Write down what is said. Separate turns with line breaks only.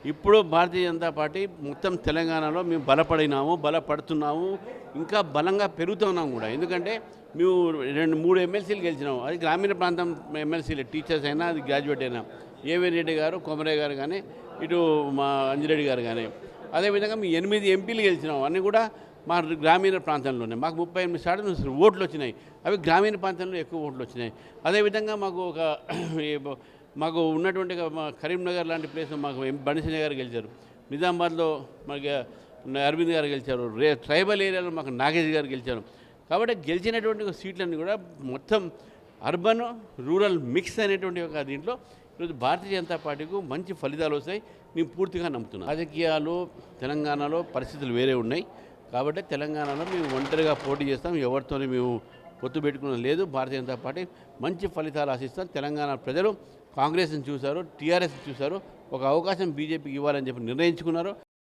ఇప్పుడు భారతీయ జనతా పార్టీ మొత్తం తెలంగాణలో మేము బలపడినాము, బలపడుతున్నాము, ఇంకా బలంగా పెరుగుతున్నాము కూడా. ఎందుకంటే మేము 2-3 ఎమ్మెల్సీలు గెలిచినాము. అది గ్రామీణ ప్రాంతం ఎమ్మెల్సీలు, టీచర్స్ అయినా, అది గ్రాడ్యుయేట్ అయినా, ఏవీ రెడ్డి గారు, కొమరయ్య గారు కానీ, ఇటు మా అంజిరెడ్డి గారు కానీ. అదేవిధంగా మేము 8 ఎంపీలు గెలిచినాము. అన్నీ కూడా మా గ్రామీణ ప్రాంతంలోనే. మాకు 38% ఓట్లు వచ్చినాయి. అవి గ్రామీణ ప్రాంతంలో ఎక్కువ ఓట్లు వచ్చినాయి. అదేవిధంగా మాకు ఉన్నటువంటి మా కరీంనగర్ లాంటి ప్లేస్ మాకు బండిసింహ గారు గెలిచారు. నిజామాబాద్లో మనకి అరవింద్ గారు గెలిచారు. ట్రైబల్ ఏరియాలో మాకు నాగేష్ గారు గెలిచారు. కాబట్టి గెలిచినటువంటి సీట్లన్నీ కూడా మొత్తం అర్బన్ రూరల్ మిక్స్ అనేటువంటి ఒక దీంట్లో ఈరోజు భారతీయ జనతా పార్టీకు మంచి ఫలితాలు వస్తాయి నేను పూర్తిగా నమ్ముతున్నాను. రాజకీయాలు తెలంగాణలో పరిస్థితులు వేరే ఉన్నాయి. కాబట్టి తెలంగాణలో మేము ఒంటరిగా పోటీ చేస్తాం. ఎవరితోనే మేము పొత్తు పెట్టుకున్నది లేదు. భారతీయ జనతా పార్టీ మంచి ఫలితాలు ఆశిస్తాం. తెలంగాణ ప్రజలు కాంగ్రెస్ని చూశారు, టీఆర్ఎస్ని చూశారు. ఒక అవకాశం బీజేపీకి ఇవ్వాలని చెప్పి నిర్ణయించుకున్నారు.